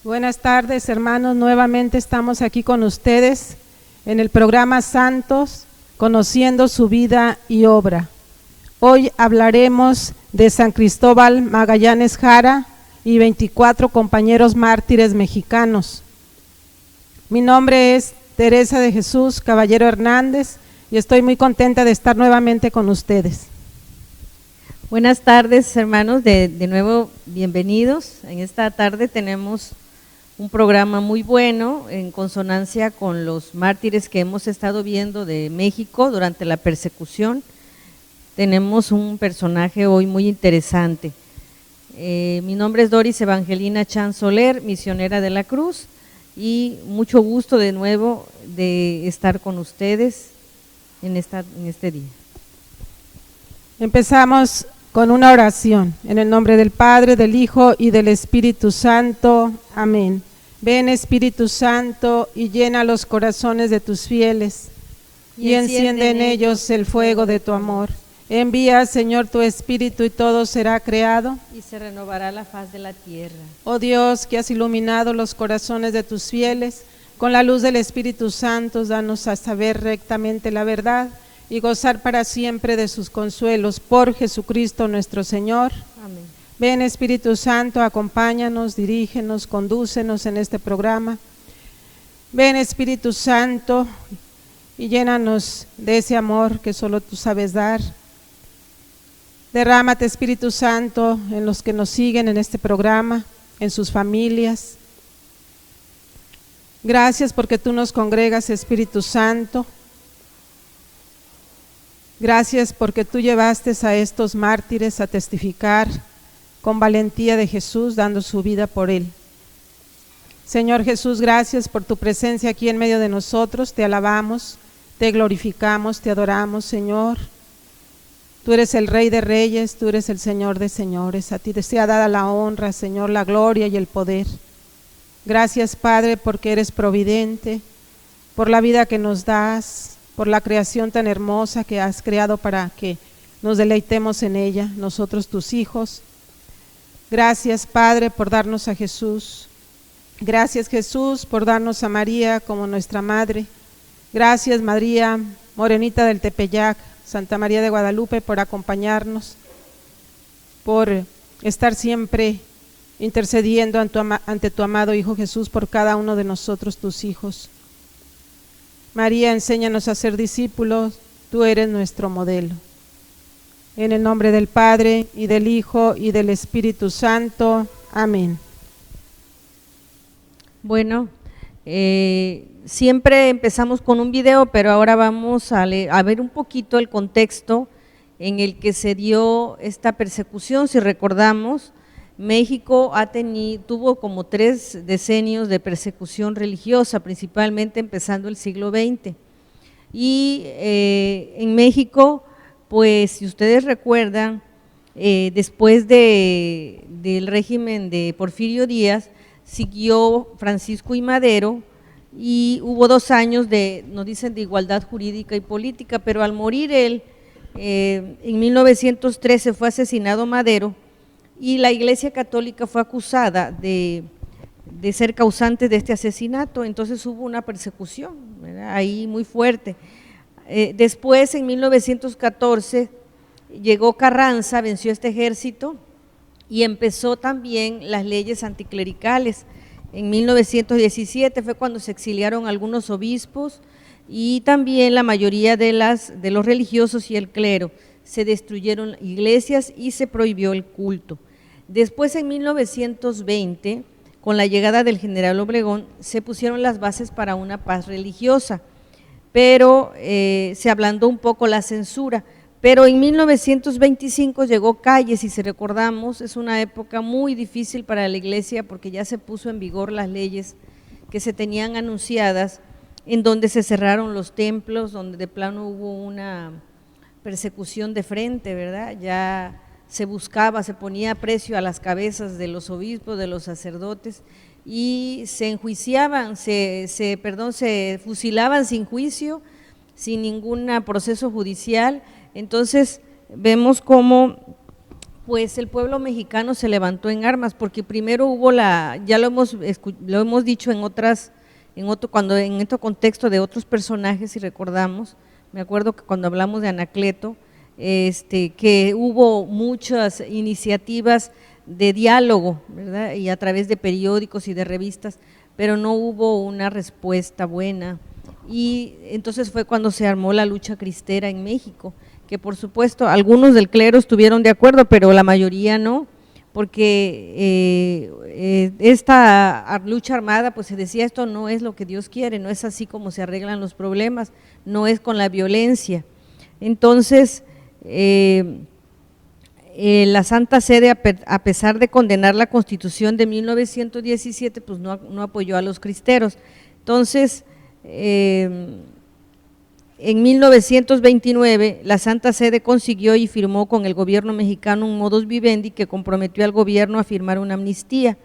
Buenas tardes, hermanos. Nuevamente estamos aquí con ustedes en el programa Santos, conociendo su vida y obra. Hoy hablaremos de San Cristóbal Magallanes Jara y 24 compañeros mártires mexicanos. Mi nombre es Teresa de Jesús Caballero Hernández y estoy muy contenta de estar nuevamente con ustedes. Buenas tardes, hermanos, de nuevo bienvenidos. En esta tarde tenemos un programa muy bueno en consonancia con los mártires que hemos estado viendo de México durante la persecución. Tenemos un personaje hoy muy interesante. Mi nombre es Doris Evangelina Chan Soler, misionera de la Cruz, y mucho gusto de nuevo de estar con ustedes en este día. Empezamos con una oración, en el nombre del Padre, del Hijo y del Espíritu Santo. Amén. Ven, Espíritu Santo, y llena los corazones de tus fieles, y enciende en ellos el fuego de tu amor. Envía, Señor, tu Espíritu, y todo será creado, y se renovará la faz de la tierra. Oh Dios, que has iluminado los corazones de tus fieles, con la luz del Espíritu Santo, danos a saber rectamente la verdad, y gozar para siempre de sus consuelos, por Jesucristo nuestro Señor. Amén. Ven, Espíritu Santo, acompáñanos, dirígenos, condúcenos en este programa. Ven, Espíritu Santo, y llénanos de ese amor que solo tú sabes dar. Derrámate, Espíritu Santo, en los que nos siguen en este programa, en sus familias. Gracias porque tú nos congregas, Espíritu Santo. Gracias porque tú llevaste a estos mártires a testificar con valentía de Jesús, dando su vida por él. Señor Jesús, gracias por tu presencia aquí en medio de nosotros. Te alabamos, te glorificamos, te adoramos, Señor. Tú eres el Rey de Reyes, tú eres el Señor de Señores. A ti te sea dada la honra, Señor, la gloria y el poder. Gracias, Padre, porque eres providente, por la vida que nos das, por la creación tan hermosa que has creado para que nos deleitemos en ella, nosotros tus hijos. Gracias, Padre, por darnos a Jesús. Gracias, Jesús, por darnos a María como nuestra Madre. Gracias, María, Morenita del Tepeyac, Santa María de Guadalupe, por acompañarnos, por estar siempre intercediendo ante tu amado Hijo Jesús por cada uno de nosotros, tus hijos. María, enséñanos a ser discípulos, tú eres nuestro modelo. En el nombre del Padre, y del Hijo, y del Espíritu Santo. Amén. Bueno, siempre empezamos con un video, pero ahora vamos a ver un poquito el contexto en el que se dio esta persecución. Si recordamos, México tuvo como 3 decenios de persecución religiosa, principalmente empezando el siglo XX. Y en México, pues si ustedes recuerdan, después del régimen de Porfirio Díaz, siguió Francisco I. Madero y hubo 2 años nos dicen, de igualdad jurídica y política, pero al morir él, en 1913 fue asesinado Madero, y la Iglesia Católica fue acusada de ser causante de este asesinato. Entonces hubo una persecución, ¿verdad?, ahí muy fuerte. Después, en 1914, llegó Carranza, venció este ejército y empezó también las leyes anticlericales. En 1917 fue cuando se exiliaron algunos obispos y también la mayoría de los religiosos y el clero. Se destruyeron iglesias y se prohibió el culto. Después, en 1920, con la llegada del general Obregón, se pusieron las bases para una paz religiosa, pero se ablandó un poco la censura. Pero en 1925 llegó Calles, y si recordamos, es una época muy difícil para la iglesia porque ya se puso en vigor las leyes que se tenían anunciadas, en donde se cerraron los templos, donde de plano hubo una persecución de frente, ¿verdad? Ya se ponía precio a las cabezas de los obispos, de los sacerdotes, y se enjuiciaban, se fusilaban sin juicio, sin ningún proceso judicial. Entonces vemos cómo Pues el pueblo mexicano se levantó en armas, porque primero hubo ya lo hemos dicho en en otro contexto de otros personajes, si recordamos, me acuerdo que cuando hablamos de Anacleto, que hubo muchas iniciativas de diálogo, ¿verdad? Y a través de periódicos y de revistas, pero no hubo una respuesta buena. Y entonces fue cuando se armó la lucha cristera en México, que por supuesto algunos del clero estuvieron de acuerdo, pero la mayoría no, porque esta lucha armada, pues se decía, esto no es lo que Dios quiere, no es así como se arreglan los problemas, no es con la violencia. Entonces, la Santa Sede, a pesar de condenar la Constitución de 1917, pues no apoyó a los cristeros. Entonces, en 1929, la Santa Sede consiguió y firmó con el gobierno mexicano un modus vivendi que comprometió al gobierno a firmar una amnistía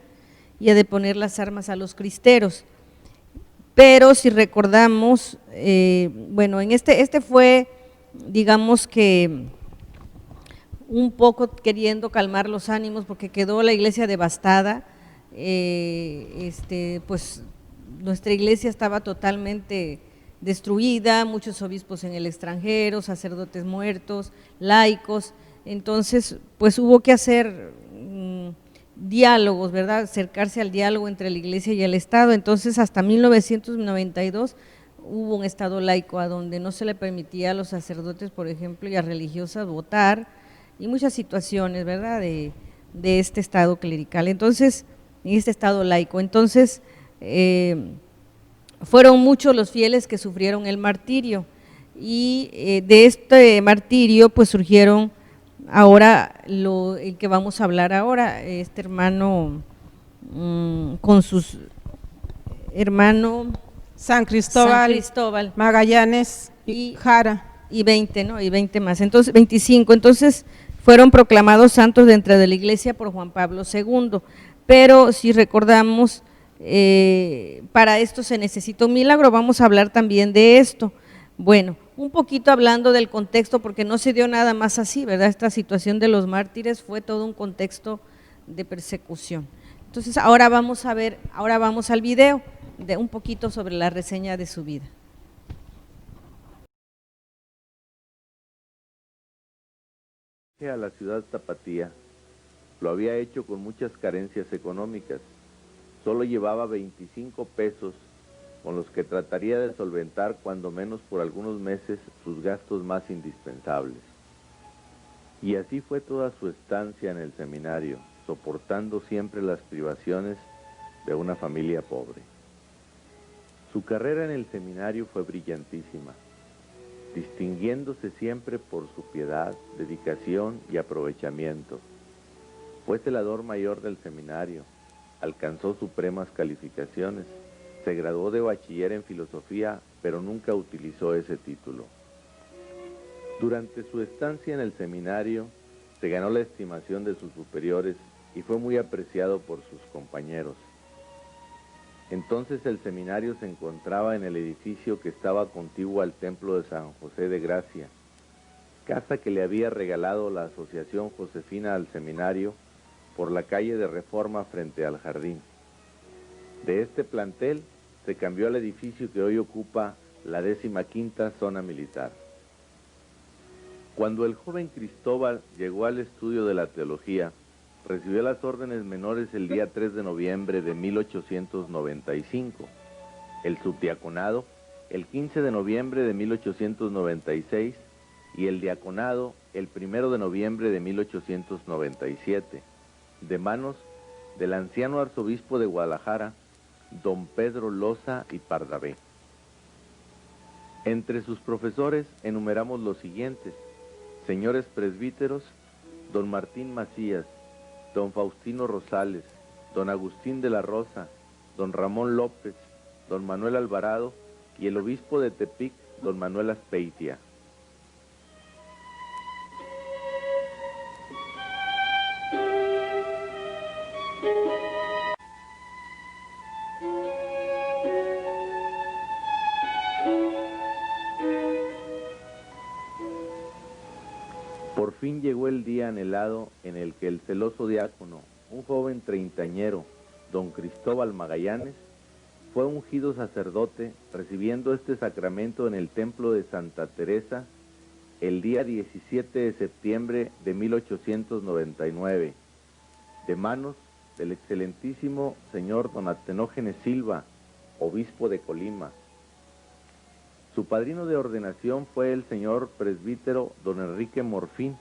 y a deponer las armas a los cristeros. Pero si recordamos, bueno, en este fue, digamos que un poco queriendo calmar los ánimos porque quedó la iglesia devastada, pues nuestra iglesia estaba totalmente destruida, muchos obispos en el extranjero, sacerdotes muertos, laicos, entonces pues hubo que hacer diálogos, ¿verdad? Acercarse al diálogo entre la iglesia y el Estado. Entonces hasta 1992 hubo un Estado laico a donde no se le permitía a los sacerdotes, por ejemplo, y a religiosas votar, y muchas situaciones, ¿verdad?, de este Estado clerical, entonces, en este Estado laico. Entonces, fueron muchos los fieles que sufrieron el martirio, y de este martirio pues surgieron ahora el que vamos a hablar ahora, este hermano con sus hermanos San Cristóbal, Magallanes y Jara. Y 20, ¿no? Y 20 más, entonces 25, entonces fueron proclamados santos dentro de la iglesia por Juan Pablo II, pero si recordamos, para esto se necesita un milagro, vamos a hablar también de esto. Bueno, un poquito hablando del contexto, porque no se dio nada más así, ¿verdad? Esta situación de los mártires fue todo un contexto de persecución. Entonces ahora vamos a ver, ahora vamos al video de un poquito sobre la reseña de su vida. A la ciudad tapatía, lo había hecho con muchas carencias económicas. Solo llevaba 25 pesos, con los que trataría de solventar cuando menos por algunos meses sus gastos más indispensables. Y así fue toda su estancia en el seminario, soportando siempre las privaciones de una familia pobre. Su carrera en el seminario fue brillantísima, distinguiéndose siempre por su piedad, dedicación y aprovechamiento. Fue celador mayor del seminario, alcanzó supremas calificaciones, se graduó de bachiller en filosofía, pero nunca utilizó ese título. Durante su estancia en el seminario, se ganó la estimación de sus superiores y fue muy apreciado por sus compañeros. Entonces el seminario se encontraba en el edificio que estaba contiguo al templo de San José de Gracia, casa que le había regalado la Asociación Josefina al seminario por la calle de Reforma frente al jardín. De este plantel se cambió al edificio que hoy ocupa la 15ª zona militar. Cuando el joven Cristóbal llegó al estudio de la teología, recibió las órdenes menores el día 3 de noviembre de 1895, el subdiaconado el 15 de noviembre de 1896 y el diaconado el 1 de noviembre de 1897, de manos del anciano arzobispo de Guadalajara, don Pedro Loza y Pardavé. Entre sus profesores enumeramos los siguientes: señores presbíteros, don Martín Macías, don Faustino Rosales, don Agustín de la Rosa, don Ramón López, don Manuel Alvarado y el obispo de Tepic, don Manuel Azpeitia. Por fin fin llegó el día anhelado en el que el celoso diácono, un joven treintañero, don Cristóbal Magallanes, fue ungido sacerdote, recibiendo este sacramento en el templo de Santa Teresa el día 17 de septiembre de 1899, de manos del excelentísimo señor don Atenógenes Silva, obispo de Colima. Su padrino de ordenación fue el señor presbítero don Enrique Morfín,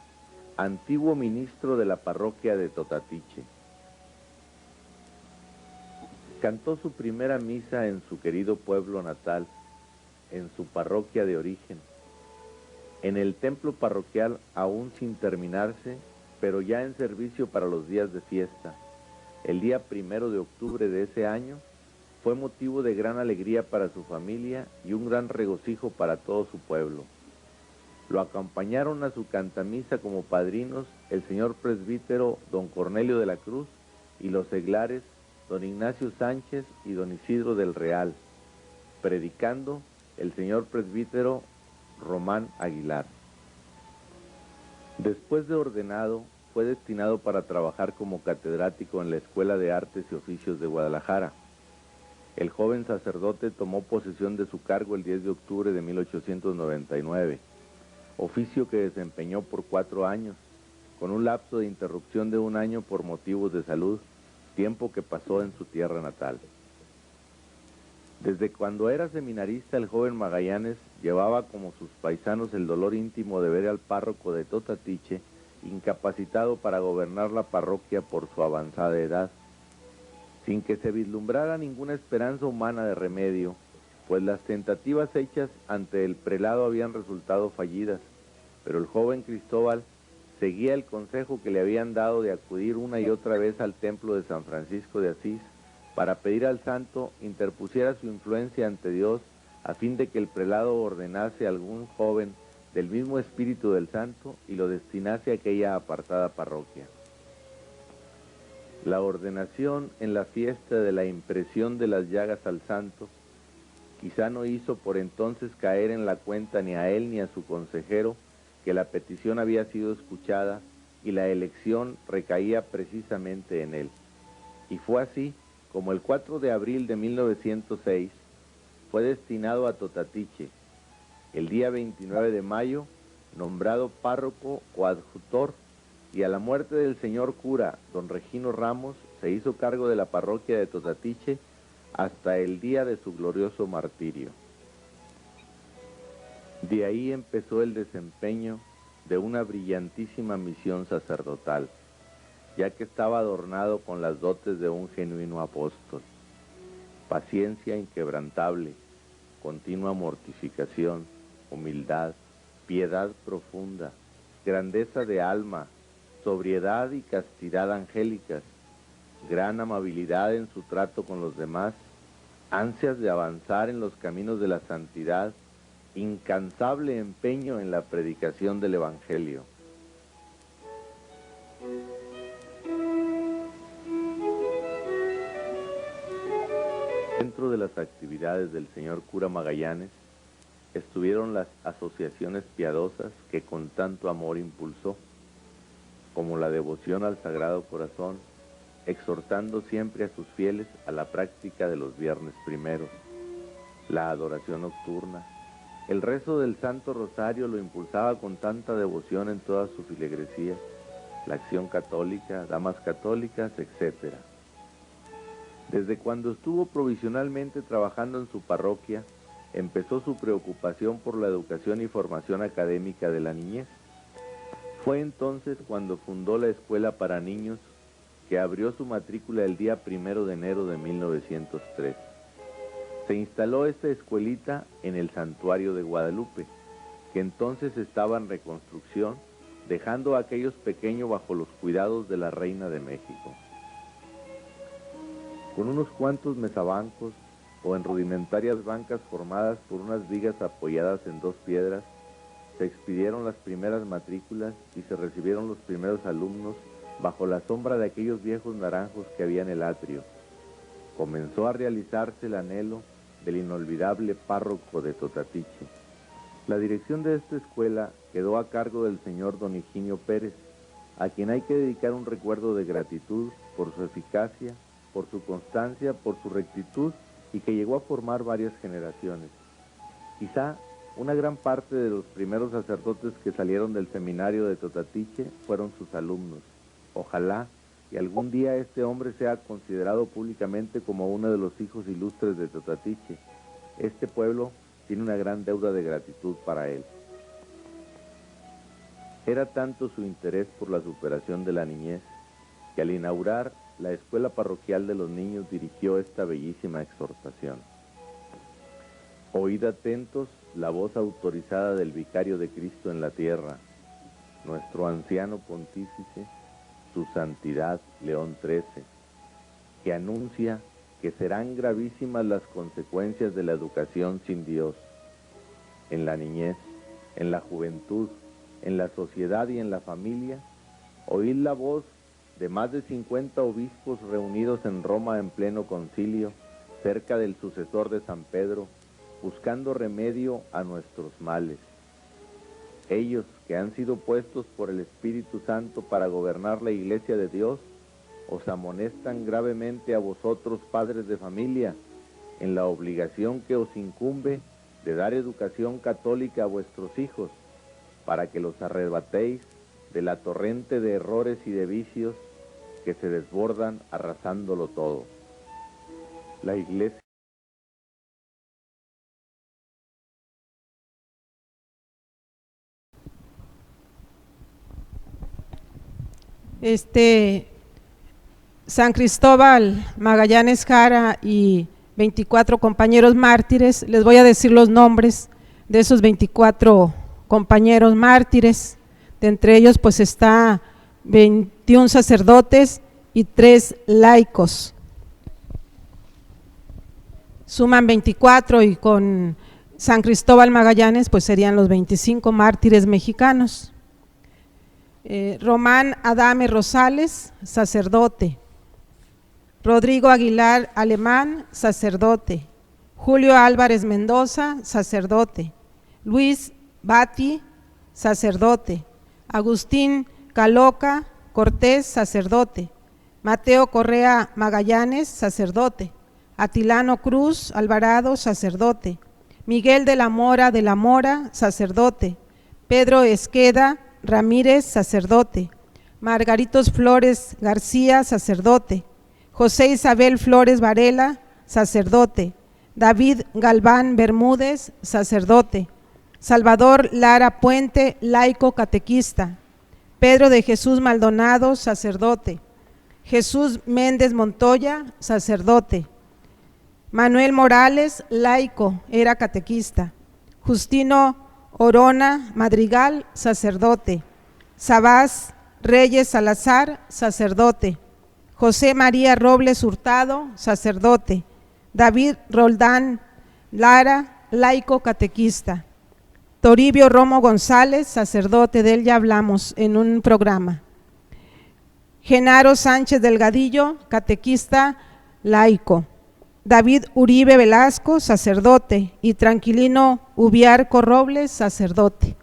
antiguo ministro de la parroquia de Totatiche. Cantó su primera misa en su querido pueblo natal, en su parroquia de origen, en el templo parroquial aún sin terminarse, pero ya en servicio para los días de fiesta. El día 1 de octubre de ese año fue motivo de gran alegría para su familia y un gran regocijo para todo su pueblo. Lo acompañaron a su cantamisa como padrinos el señor presbítero don Cornelio de la Cruz y los seglares don Ignacio Sánchez y don Isidro del Real, predicando el señor presbítero Román Aguilar. Después de ordenado, fue destinado para trabajar como catedrático en la Escuela de Artes y Oficios de Guadalajara. El joven sacerdote tomó posesión de su cargo el 10 de octubre de 1899, oficio que desempeñó por 4 años, con un lapso de interrupción de 1 año por motivos de salud, tiempo que pasó en su tierra natal. Desde cuando era seminarista, el joven Magallanes llevaba como sus paisanos el dolor íntimo de ver al párroco de Totatiche incapacitado para gobernar la parroquia por su avanzada edad, sin que se vislumbrara ninguna esperanza humana de remedio, pues las tentativas hechas ante el prelado habían resultado fallidas, pero el joven Cristóbal seguía el consejo que le habían dado de acudir una y otra vez al templo de San Francisco de Asís para pedir al santo interpusiera su influencia ante Dios a fin de que el prelado ordenase a algún joven del mismo espíritu del santo y lo destinase a aquella apartada parroquia. La ordenación en la fiesta de la impresión de las llagas al santo quizá no hizo por entonces caer en la cuenta ni a él ni a su consejero que la petición había sido escuchada y la elección recaía precisamente en él. Y fue así como el 4 de abril de 1906 fue destinado a Totatiche, el día 29 de mayo nombrado párroco o adjutor, y a la muerte del señor cura don Regino Ramos se hizo cargo de la parroquia de Totatiche hasta el día de su glorioso martirio. De ahí empezó el desempeño de una brillantísima misión sacerdotal, ya que estaba adornado con las dotes de un genuino apóstol: paciencia inquebrantable, continua mortificación, humildad, piedad profunda, grandeza de alma, sobriedad y castidad angélicas, gran amabilidad en su trato con los demás, ansias de avanzar en los caminos de la santidad, incansable empeño en la predicación del Evangelio. Dentro de las actividades del señor cura Magallanes estuvieron las asociaciones piadosas que con tanto amor impulsó, como la devoción al Sagrado Corazón, exhortando siempre a sus fieles a la práctica de los viernes primeros, la adoración nocturna. El rezo del Santo Rosario lo impulsaba con tanta devoción en toda su filigresía, la acción católica, damas católicas, etc. Desde cuando estuvo provisionalmente trabajando en su parroquia, empezó su preocupación por la educación y formación académica de la niñez. Fue entonces cuando fundó la Escuela para Niños, que abrió su matrícula el día 1 de enero de 1903. Se instaló esta escuelita en el Santuario de Guadalupe, que entonces estaba en reconstrucción, dejando a aquellos pequeños bajo los cuidados de la Reina de México. Con unos cuantos mesabancos o en rudimentarias bancas formadas por unas vigas apoyadas en 2 piedras, se expidieron las primeras matrículas y se recibieron los primeros alumnos bajo la sombra de aquellos viejos naranjos que había en el atrio. Comenzó a realizarse el anhelo del inolvidable párroco de Totatiche. La dirección de esta escuela quedó a cargo del señor don Higinio Pérez, a quien hay que dedicar un recuerdo de gratitud por su eficacia, por su constancia, por su rectitud y que llegó a formar varias generaciones. Quizá una gran parte de los primeros sacerdotes que salieron del seminario de Totatiche fueron sus alumnos. Ojalá y algún día este hombre sea considerado públicamente como uno de los hijos ilustres de Totatiche. Este pueblo tiene una gran deuda de gratitud para él. Era tanto su interés por la superación de la niñez, que al inaugurar la escuela parroquial de los niños dirigió esta bellísima exhortación. Oíd atentos la voz autorizada del vicario de Cristo en la tierra, nuestro anciano pontífice, su santidad León XIII, que anuncia que serán gravísimas las consecuencias de la educación sin Dios, en la niñez, en la juventud, en la sociedad y en la familia. Oíd la voz de más de 50 obispos reunidos en Roma en pleno concilio, cerca del sucesor de San Pedro, buscando remedio a nuestros males. Ellos, que han sido puestos por el Espíritu Santo para gobernar la Iglesia de Dios, os amonestan gravemente a vosotros, padres de familia, en la obligación que os incumbe de dar educación católica a vuestros hijos, para que los arrebatéis de la torrente de errores y de vicios que se desbordan arrasándolo todo. La Iglesia San Cristóbal Magallanes Jara y 24 compañeros mártires. Les voy a decir los nombres de esos 24 compañeros mártires. De entre ellos pues está 21 sacerdotes y 3 laicos. Suman 24 y con San Cristóbal Magallanes pues serían los 25 mártires mexicanos. Román Adame Rosales, sacerdote. Rodrigo Aguilar Alemán, sacerdote. Julio Álvarez Mendoza, sacerdote. Luis Bati, sacerdote. Agustín Caloca Cortés, sacerdote. Mateo Correa Magallanes, sacerdote. Atilano Cruz Alvarado, sacerdote. Miguel de la Mora, sacerdote. Pedro Esqueda Ramírez, sacerdote. Margaritos Flores García, sacerdote. José Isabel Flores Varela, sacerdote. David Galván Bermúdez, sacerdote. Salvador Lara Puente, laico catequista. Pedro de Jesús Maldonado, sacerdote. Jesús Méndez Montoya, sacerdote. Manuel Morales, laico, era catequista. Justino Orona Madrigal, sacerdote. Sabás Reyes Salazar, sacerdote. José María Robles Hurtado, sacerdote. David Roldán Lara, laico catequista. Toribio Romo González, sacerdote, de él ya hablamos en un programa. Genaro Sánchez Delgadillo, catequista, laico. David Uribe Velasco, sacerdote, y Tranquilino Ubiarco Robles, sacerdote.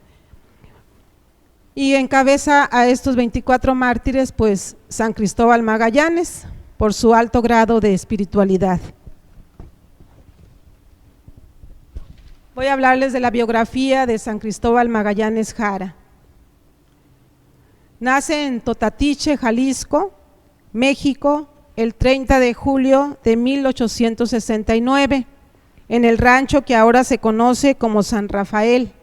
Y encabeza a estos 24 mártires pues San Cristóbal Magallanes, por su alto grado de espiritualidad. Voy a hablarles de la biografía de San Cristóbal Magallanes Jara. Nace en Totatiche, Jalisco, México, el 30 de julio de 1869, en el rancho que ahora se conoce como San Rafael.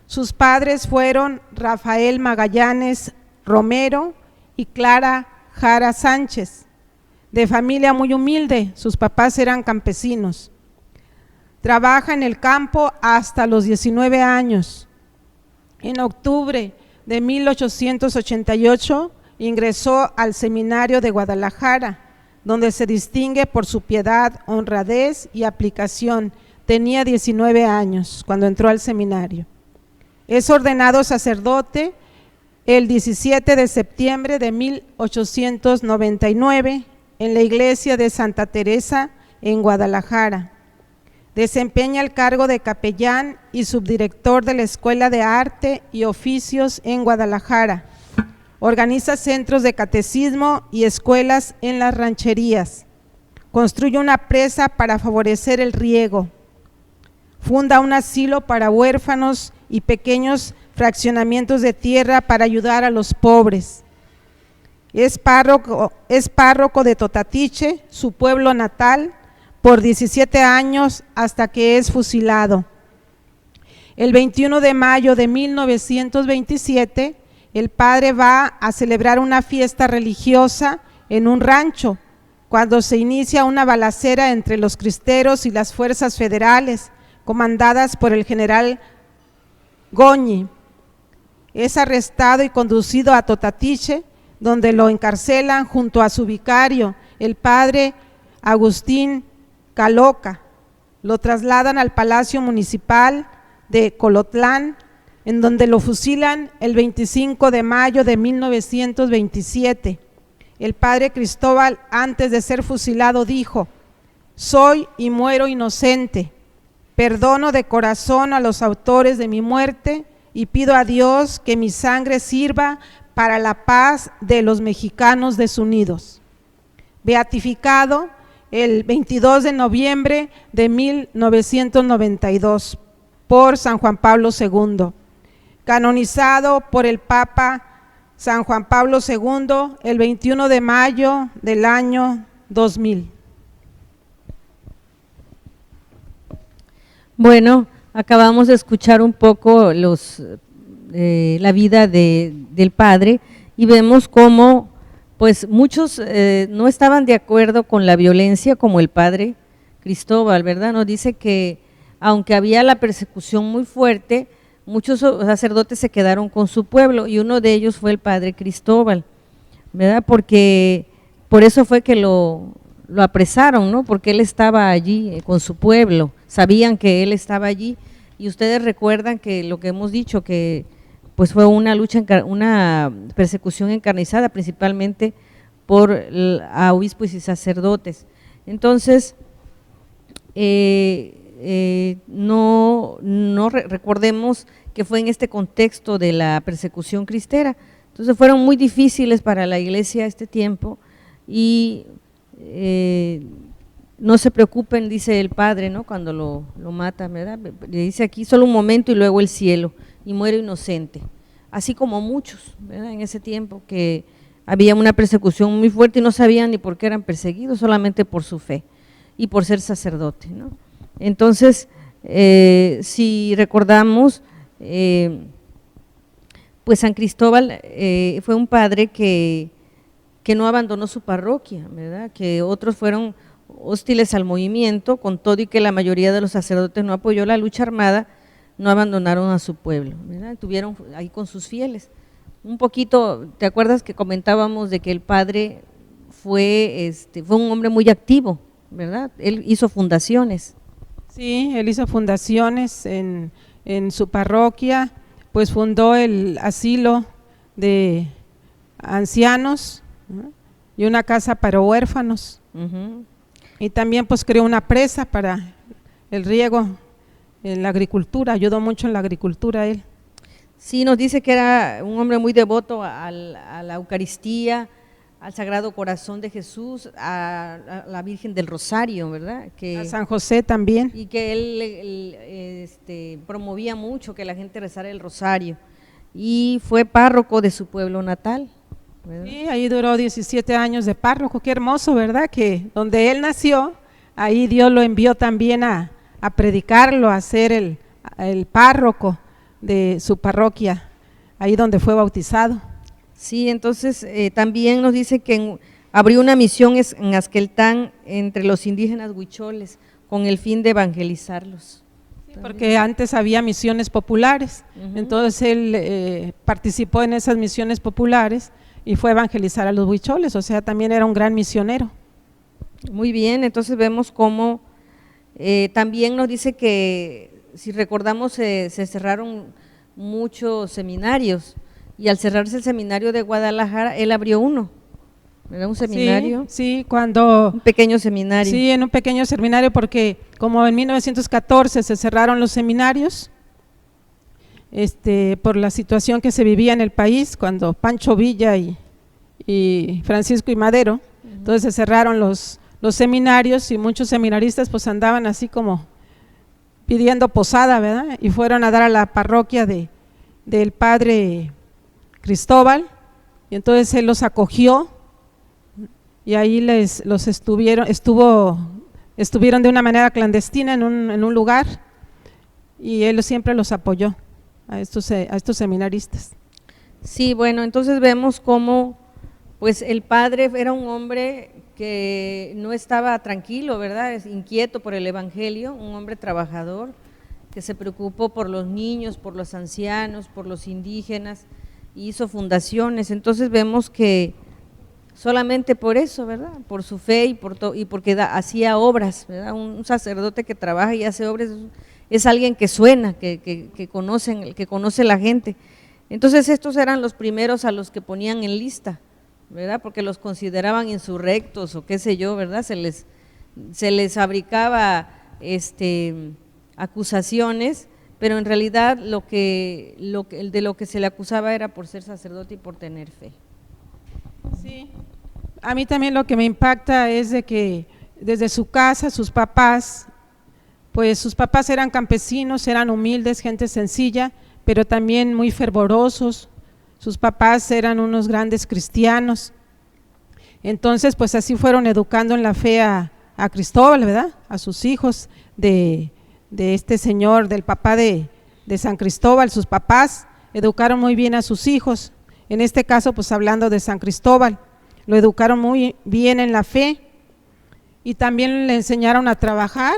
Sus padres fueron Rafael Magallanes Romero y Clara Jara Sánchez, de familia muy humilde. Sus papás eran campesinos. Trabaja en el campo hasta los 19 años. En octubre de 1888 ingresó al seminario de Guadalajara, donde se distingue por su piedad, honradez y aplicación. Tenía 19 años cuando entró al seminario. Es ordenado sacerdote el 17 de septiembre de 1899 en la iglesia de Santa Teresa en Guadalajara. Desempeña el cargo de capellán y subdirector de la Escuela de Arte y Oficios en Guadalajara. Organiza centros de catecismo y escuelas en las rancherías. Construye una presa para favorecer el riego. Funda un asilo para huérfanos y pequeños fraccionamientos de tierra para ayudar a los pobres. Es párroco de Totatiche, su pueblo natal, por 17 años hasta que es fusilado. El 21 de mayo de 1927, el padre va a celebrar una fiesta religiosa en un rancho, cuando se inicia una balacera entre los cristeros y las fuerzas federales, comandadas por el general Goñi. Es arrestado y conducido a Totatiche, donde lo encarcelan junto a su vicario, el padre Agustín Caloca. Lo trasladan al Palacio Municipal de Colotlán, en donde lo fusilan el 25 de mayo de 1927. El padre Cristóbal, antes de ser fusilado, dijo: soy y muero inocente, perdono de corazón a los autores de mi muerte y pido a Dios que mi sangre sirva para la paz de los mexicanos desunidos. Beatificado el 22 de noviembre de 1992 por San Juan Pablo II, canonizado por el Papa San Juan Pablo II el 21 de mayo del año 2000. Bueno, acabamos de escuchar un poco la vida del padre y vemos cómo pues muchos no estaban de acuerdo con la violencia como el padre Cristóbal, ¿verdad? Nos dice que aunque había la persecución muy fuerte, muchos sacerdotes se quedaron con su pueblo y uno de ellos fue el padre Cristóbal, ¿verdad? Porque por eso fue que lo apresaron, ¿no? Porque él estaba allí con su pueblo, sabían que él estaba allí y ustedes recuerdan que lo que hemos dicho, que pues fue una lucha, una persecución encarnizada principalmente por a obispos y sacerdotes. Entonces, recordemos que fue en este contexto de la persecución cristera. Entonces fueron muy difíciles para la iglesia este tiempo y no se preocupen, dice el padre, ¿no? Cuando lo matan, ¿verdad? Le dice aquí solo un momento y luego el cielo, y muere inocente, así como muchos, ¿verdad? En ese tiempo que había una persecución muy fuerte y no sabían ni por qué eran perseguidos, solamente por su fe y por ser sacerdote, ¿no? Entonces, si recordamos, pues San Cristóbal fue un padre que no abandonó su parroquia, ¿verdad? Que otros fueron hostiles al movimiento, con todo y que la mayoría de los sacerdotes no apoyó la lucha armada, no abandonaron a su pueblo, ¿verdad? Estuvieron ahí con sus fieles. Un poquito, ¿te acuerdas que comentábamos de que el padre fue un hombre muy activo, ¿verdad? Él hizo fundaciones. Sí, él hizo fundaciones en su parroquia, pues fundó el asilo de ancianos, ¿no? Y una casa para huérfanos. Y también pues creó una presa para el riego en la agricultura, ayudó mucho en la agricultura él. Sí, nos dice que era un hombre muy devoto a la Eucaristía, al Sagrado Corazón de Jesús, a la Virgen del Rosario, ¿verdad? A San José también. Y que él promovía mucho que la gente rezara el rosario y fue párroco de su pueblo natal, ¿verdad? Sí, ahí duró 17 años de párroco, qué hermoso, ¿verdad? Que donde él nació, ahí Dios lo envió también a predicarlo, a ser el párroco de su parroquia, ahí donde fue bautizado. Sí, entonces también nos dice que abrió una misión en Azqueltán entre los indígenas huicholes con el fin de evangelizarlos. Sí, porque antes había misiones populares, entonces él participó en esas misiones populares y fue a evangelizar a los huicholes, o sea, también era un gran misionero. Muy bien, entonces vemos cómo también nos dice que, si recordamos, se cerraron muchos seminarios y al cerrarse el seminario de Guadalajara, él abrió uno, ¿Era un seminario? Sí, cuando… Un pequeño seminario. Sí, en un pequeño seminario, porque como en 1914 se cerraron los seminarios, por la situación que se vivía en el país, cuando Pancho Villa y Francisco I. Madero, entonces se cerraron los seminarios y muchos seminaristas pues andaban así como pidiendo posada, ¿verdad? Y fueron a dar a la parroquia del padre Cristóbal, y entonces él los acogió y ahí estuvieron de una manera clandestina en un lugar, y él siempre los apoyó a estos seminaristas. Sí, bueno, entonces vemos cómo pues el padre era un hombre que no estaba tranquilo, ¿verdad? Es inquieto por el evangelio, un hombre trabajador que se preocupó por los niños, por los ancianos, por los indígenas, hizo fundaciones. Entonces vemos que solamente por eso, ¿verdad? Por su fe y porque hacía obras, ¿verdad? Un sacerdote que trabaja y hace obras es alguien que suena, que conoce la gente. Entonces estos eran los primeros a los que ponían en lista, ¿verdad? Porque los consideraban insurrectos o qué sé yo, ¿verdad? Se les fabricaba acusaciones, pero en realidad de lo que se le acusaba era por ser sacerdote y por tener fe. Sí, a mí también lo que me impacta es de que desde su casa, sus papás eran campesinos, eran humildes, gente sencilla, pero también muy fervorosos. Sus papás eran unos grandes cristianos, entonces pues así fueron educando en la fe a Cristóbal, ¿verdad? A sus hijos de este señor, del papá de San Cristóbal. Sus papás educaron muy bien a sus hijos, en este caso pues hablando de San Cristóbal, lo educaron muy bien en la fe y también le enseñaron a trabajar.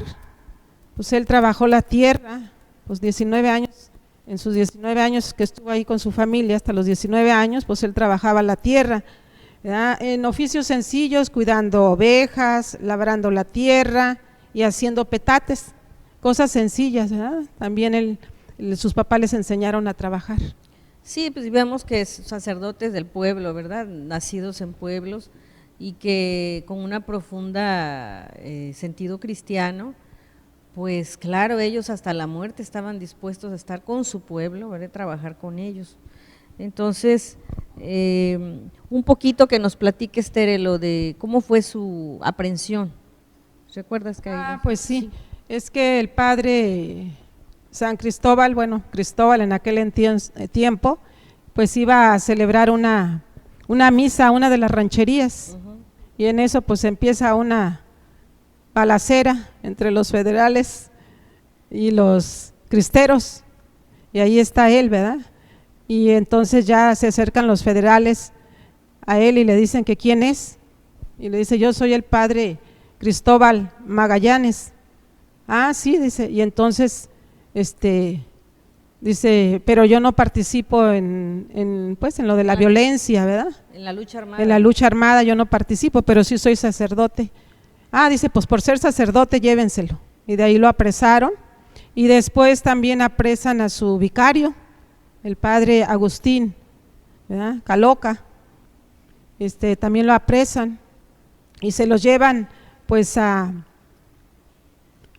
Pues él trabajó la tierra, pues 19 años, en sus 19 años que estuvo ahí con su familia, hasta los 19 años, pues él trabajaba la tierra, ¿verdad? En oficios sencillos, cuidando ovejas, labrando la tierra y haciendo petates, cosas sencillas, ¿verdad? También sus papás les enseñaron a trabajar. Sí, pues vemos que sacerdotes del pueblo, ¿verdad? Nacidos en pueblos y que con una profunda sentido cristiano, pues claro, ellos hasta la muerte estaban dispuestos a estar con su pueblo, ¿verdad? Trabajar con ellos. Entonces, un poquito que nos platique, Estere, lo de cómo fue su aprehensión. ¿Recuerdas que pues sí, es que el padre San Cristóbal, Cristóbal en aquel tiempo, pues iba a celebrar una misa a una de las rancherías, y en eso pues empieza una balacera entre los federales y los cristeros, y ahí está él, ¿verdad? Y entonces ya se acercan los federales a él y le dicen que quién es, y le dice: yo soy el padre Cristóbal Magallanes. Ah, sí, dice, y entonces dice: pero yo no participo en lo de la violencia, ¿verdad? En la lucha armada. En la lucha armada yo no participo, pero sí soy sacerdote. Ah, dice, pues por ser sacerdote llévenselo, y de ahí lo apresaron, y después también apresan a su vicario, el padre Agustín, ¿verdad? Caloca, también lo apresan y se los llevan pues a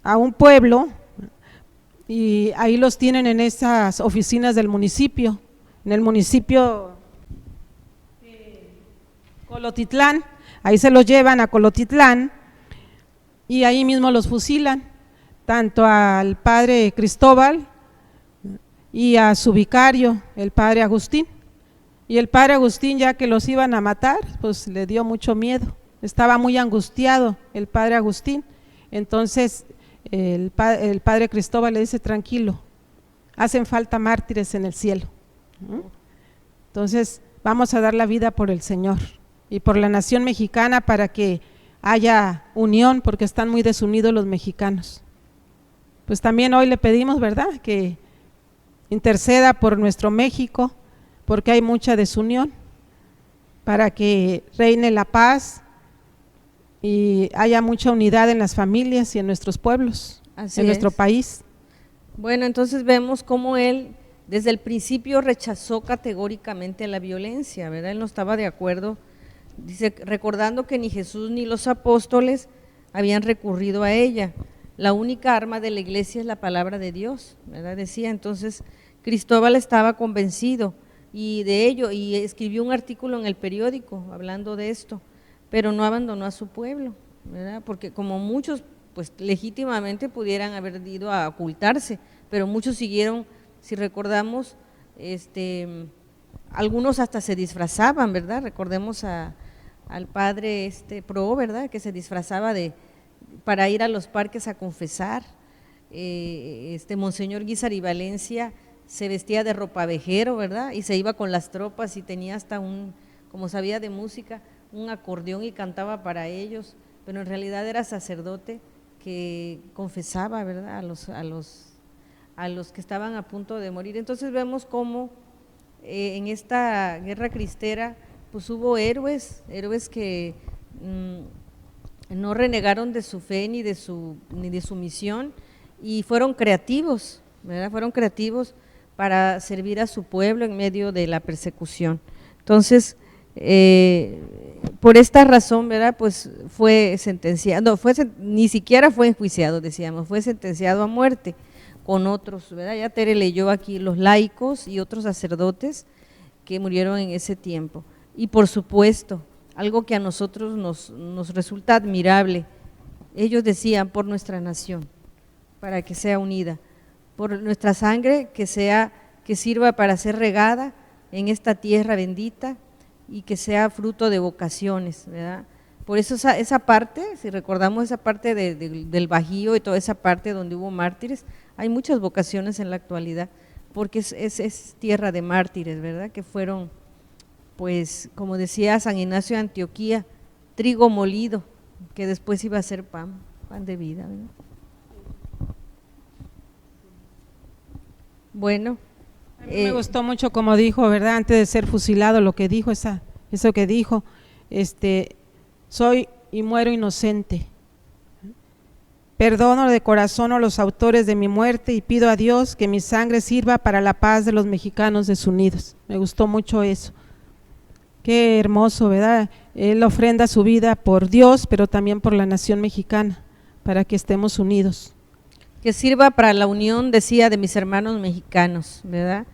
un pueblo, y ahí los tienen en esas oficinas del municipio, en el municipio de Colotitlán. Ahí se los llevan a Colotitlán y ahí mismo los fusilan, tanto al padre Cristóbal y a su vicario, el padre Agustín. Y el padre Agustín, ya que los iban a matar, pues le dio mucho miedo, estaba muy angustiado el padre Agustín. Entonces el padre Cristóbal le dice: tranquilo, hacen falta mártires en el cielo, entonces vamos a dar la vida por el Señor y por la nación mexicana, para que haya unión, porque están muy desunidos los mexicanos. Pues también hoy le pedimos, ¿verdad?, que interceda por nuestro México, porque hay mucha desunión, para que reine la paz y haya mucha unidad en las familias y en nuestros pueblos, en nuestro país. Bueno, entonces vemos cómo él desde el principio rechazó categóricamente la violencia, ¿verdad? Él no estaba de acuerdo Dice, recordando que ni Jesús ni los apóstoles habían recurrido a ella. La única arma de la iglesia es la palabra de Dios, ¿verdad? Decía, entonces Cristóbal estaba convencido y de ello, y escribió un artículo en el periódico hablando de esto, pero no abandonó a su pueblo, ¿verdad? Porque como muchos, pues legítimamente pudieran haber ido a ocultarse, pero muchos siguieron, si recordamos, algunos hasta se disfrazaban, ¿verdad? Recordemos al padre Pro, ¿verdad? Que se disfrazaba para ir a los parques a confesar. Monseñor Guízar y Valencia se vestía de ropavejero, ¿verdad? Y se iba con las tropas y tenía hasta como sabía de música, un acordeón y cantaba para ellos, pero en realidad era sacerdote que confesaba, ¿verdad? A los que estaban a punto de morir. Entonces vemos cómo en esta guerra cristera pues hubo héroes que no renegaron de su fe ni de su misión y fueron creativos, ¿verdad? Fueron creativos para servir a su pueblo en medio de la persecución. Entonces, por esta razón, ¿verdad? Pues fue sentenciado, ni siquiera fue enjuiciado, decíamos, fue sentenciado a muerte con otros, ¿verdad? Ya Tere leyó aquí los laicos y otros sacerdotes que murieron en ese tiempo. Y por supuesto, algo que a nosotros nos resulta admirable, ellos decían, por nuestra nación, para que sea unida, por nuestra sangre que sirva para ser regada en esta tierra bendita y que sea fruto de vocaciones, ¿verdad? Por eso esa parte, si recordamos esa parte del Bajío y toda esa parte donde hubo mártires, hay muchas vocaciones en la actualidad, porque es tierra de mártires, ¿verdad? Que fueron, pues, como decía San Ignacio de Antioquía, trigo molido, que después iba a ser pan de vida, ¿verdad? Bueno. A mí me gustó mucho como dijo, ¿verdad? Antes de ser fusilado, lo que dijo, eso que dijo, soy y muero inocente. Perdono de corazón a los autores de mi muerte y pido a Dios que mi sangre sirva para la paz de los mexicanos desunidos. Me gustó mucho eso. Qué hermoso, ¿verdad? Él ofrenda su vida por Dios, pero también por la nación mexicana, para que estemos unidos. Que sirva para la unión, decía, de mis hermanos mexicanos, ¿verdad?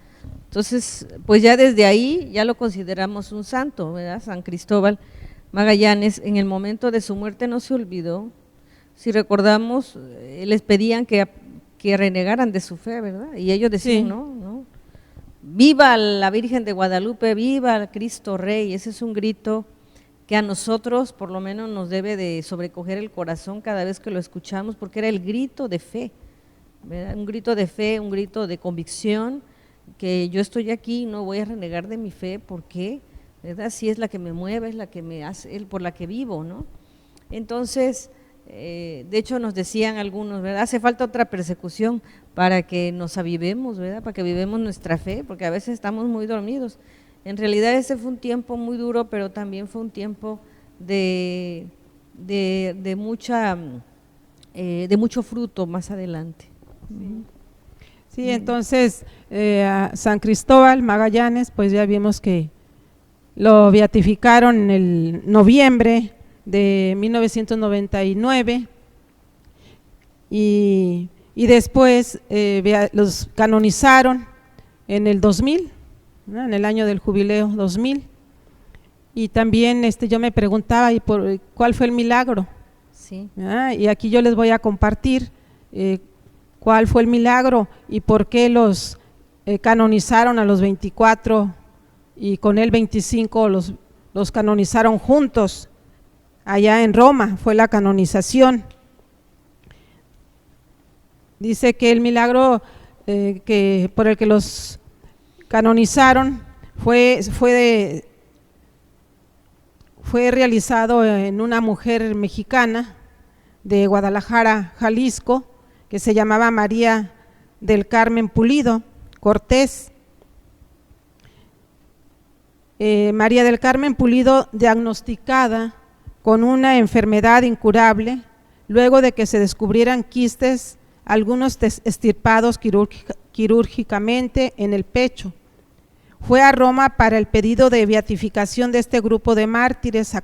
Entonces, pues ya desde ahí ya lo consideramos un santo, ¿verdad? San Cristóbal Magallanes, en el momento de su muerte no se olvidó. Si recordamos, les pedían que renegaran de su fe, ¿verdad? Y ellos decían, sí, no, viva la Virgen de Guadalupe, viva Cristo Rey. Ese es un grito que a nosotros por lo menos nos debe de sobrecoger el corazón cada vez que lo escuchamos, porque era el grito de fe, ¿verdad? Un grito de fe, un grito de convicción, que yo estoy aquí y no voy a renegar de mi fe, ¿por qué? ¿Verdad? Si es la que me mueve, es la que me hace, por la que vivo, ¿no? Entonces, de hecho nos decían algunos, ¿verdad? Hace falta otra persecución para que nos avivemos, ¿verdad? Para que vivemos nuestra fe, porque a veces estamos muy dormidos. En realidad ese fue un tiempo muy duro, pero también fue un tiempo de mucho fruto más adelante. Sí, entonces a San Cristóbal Magallanes, pues ya vimos que lo beatificaron en el noviembre de 1999 y después los canonizaron en el 2000, ¿no? En el año del jubileo 2000, y también yo me preguntaba, ¿y cuál fue el milagro? Sí. Y aquí yo les voy a compartir cuál fue el milagro y por qué los canonizaron a los 24 y con él 25 los canonizaron juntos. Allá en Roma fue la canonización. Dice que el milagro por el que los canonizaron fue realizado en una mujer mexicana de Guadalajara, Jalisco, que se llamaba María del Carmen Pulido Cortés. María del Carmen Pulido, diagnosticada con una enfermedad incurable, luego de que se descubrieran quistes, algunos extirpados quirúrgicamente en el pecho. Fue a Roma para el pedido de beatificación de este grupo de mártires,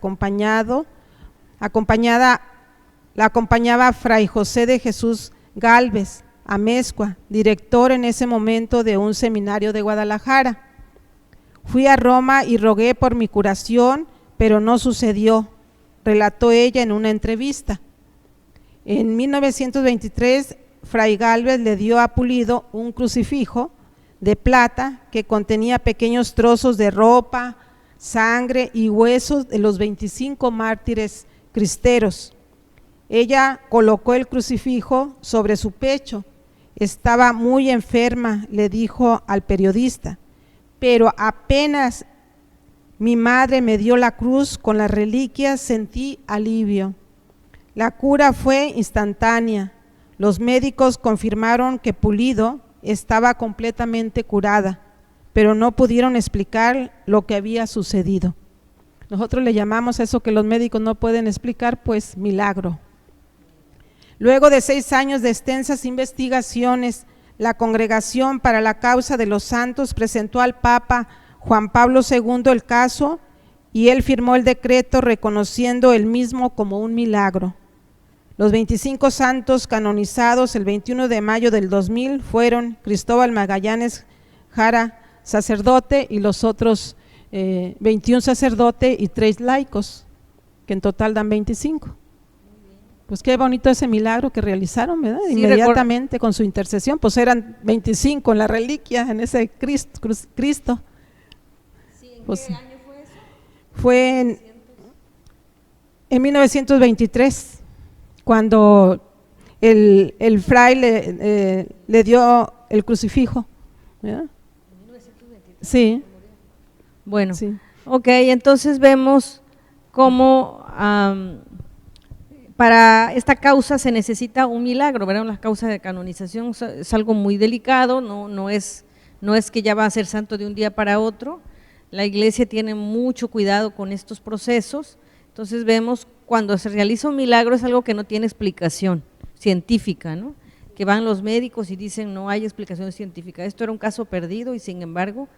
la acompañaba Fray José de Jesús Gálvez Amezcua, director en ese momento de un seminario de Guadalajara. Fui a Roma y rogué por mi curación, pero no sucedió, relató ella en una entrevista. En 1923, Fray Gálvez le dio a Pulido un crucifijo de plata que contenía pequeños trozos de ropa, sangre y huesos de los 25 mártires cristeros. Ella colocó el crucifijo sobre su pecho. Estaba muy enferma, le dijo al periodista, pero apenas mi madre me dio la cruz con las reliquias, sentí alivio. La cura fue instantánea. Los médicos confirmaron que Pulido estaba completamente curada, pero no pudieron explicar lo que había sucedido. Nosotros le llamamos a eso que los médicos no pueden explicar, pues milagro. Luego de 6 años de extensas investigaciones, la Congregación para la Causa de los Santos presentó al Papa Juan Pablo II el caso y él firmó el decreto reconociendo el mismo como un milagro. Los 25 santos canonizados el 21 de mayo del 2000 fueron Cristóbal Magallanes Jara, sacerdote, y los otros 21 sacerdotes y 3 laicos, que en total dan 25. Pues qué bonito ese milagro que realizaron, ¿verdad? Sí, inmediatamente con su intercesión, pues eran 25 en la reliquia, en ese Cristo. Sí, ¿en pues, qué año fue eso? Fue en 1923. Cuando el fraile le dio el crucifijo. ¿Ya? Sí. Bueno, sí. Ok, entonces vemos cómo para esta causa se necesita un milagro, ¿verdad? La causa de canonización es algo muy delicado, no es que ya va a ser santo de un día para otro. La Iglesia tiene mucho cuidado con estos procesos. Entonces vemos cuando se realiza un milagro es algo que no tiene explicación científica, ¿no? Que van los médicos y dicen no hay explicación científica. Esto era un caso perdido y sin embargo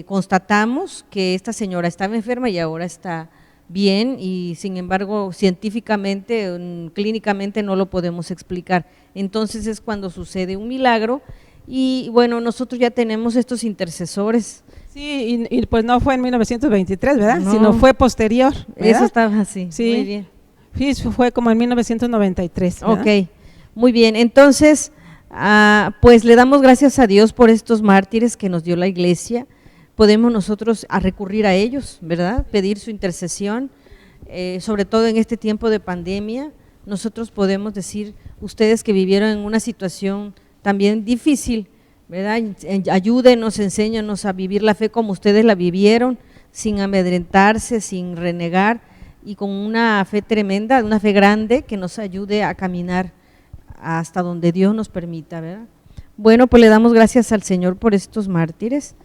constatamos que esta señora estaba enferma y ahora está bien y sin embargo científicamente, clínicamente no lo podemos explicar. Entonces es cuando sucede un milagro y bueno, nosotros ya tenemos estos intercesores. Sí, y pues no fue en 1923, ¿verdad? No, sino fue posterior, ¿verdad? Eso estaba así, sí, muy bien. Sí, fue como en 1993, ¿verdad? Ok, muy bien, entonces pues le damos gracias a Dios por estos mártires que nos dio la Iglesia. Podemos nosotros recurrir a ellos, ¿verdad? Pedir su intercesión, sobre todo en este tiempo de pandemia. Nosotros podemos decir, ustedes que vivieron en una situación también difícil, ¿verdad? Ayúdenos, enséñanos a vivir la fe como ustedes la vivieron, sin amedrentarse, sin renegar y con una fe tremenda, una fe grande que nos ayude a caminar hasta donde Dios nos permita, ¿verdad? Bueno, pues le damos gracias al Señor por estos mártires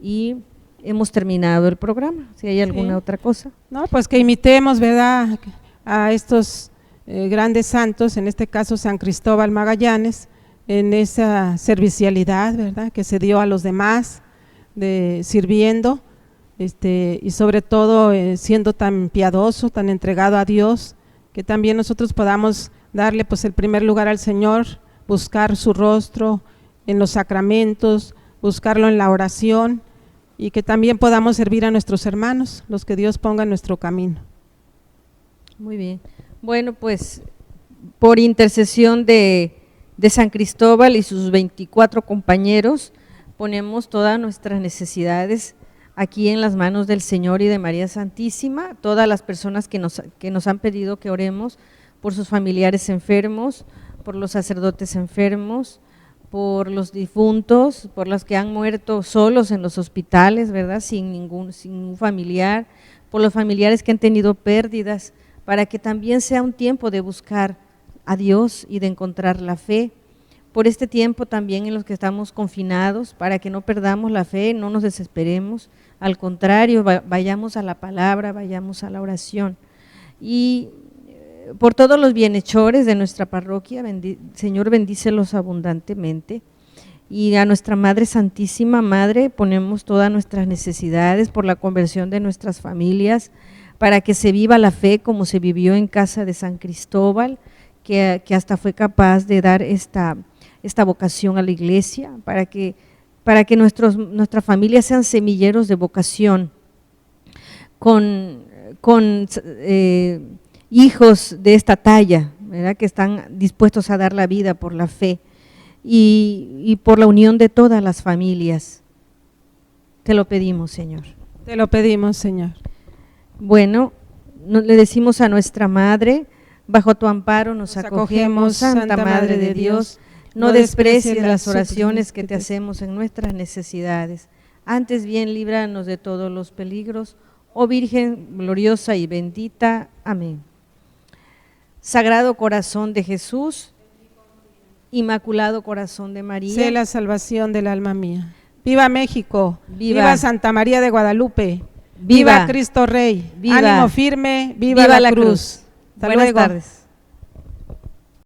y hemos terminado el programa. Si hay alguna otra cosa. No, pues que imitemos, ¿verdad?, a estos grandes santos, en este caso San Cristóbal Magallanes, en esa servicialidad, ¿verdad?, que se dio a los demás, sirviendo, y sobre todo siendo tan piadoso, tan entregado a Dios, que también nosotros podamos darle pues el primer lugar al Señor, buscar su rostro en los sacramentos, buscarlo en la oración y que también podamos servir a nuestros hermanos, los que Dios ponga en nuestro camino. Muy bien. Bueno, pues por intercesión de San Cristóbal y sus 24 compañeros, ponemos todas nuestras necesidades aquí en las manos del Señor y de María Santísima, todas las personas que nos han pedido que oremos por sus familiares enfermos, por los sacerdotes enfermos, por los difuntos, por los que han muerto solos en los hospitales, ¿verdad?, sin un familiar, por los familiares que han tenido pérdidas, para que también sea un tiempo de buscar a Dios y de encontrar la fe. Por este tiempo también en los que estamos confinados, para que no perdamos la fe, no nos desesperemos, al contrario, vayamos a la palabra, vayamos a la oración. Y por todos los bienhechores de nuestra parroquia, Señor, bendícelos abundantemente. Y a nuestra Madre Santísima Madre ponemos todas nuestras necesidades por la conversión de nuestras familias, para que se viva la fe como se vivió en casa de San Cristóbal, que hasta fue capaz de dar esta vocación a la iglesia, para que nuestras familias sean semilleros de vocación, con hijos de esta talla, ¿verdad?, que están dispuestos a dar la vida por la fe y por la unión de todas las familias. Te lo pedimos, Señor. Te lo pedimos, Señor. Bueno, le decimos a nuestra Madre: bajo tu amparo nos acogemos, Santa Madre de Dios, no desprecies las oraciones que te hacemos en nuestras necesidades, antes bien líbranos de todos los peligros, oh Virgen gloriosa y bendita. Amén. Sagrado Corazón de Jesús, Inmaculado Corazón de María, sé la salvación del alma mía. ¡Viva México! Viva Santa María de Guadalupe! Viva Cristo Rey! Viva. Ánimo firme, viva la cruz. Hasta Buenas luego. tardes.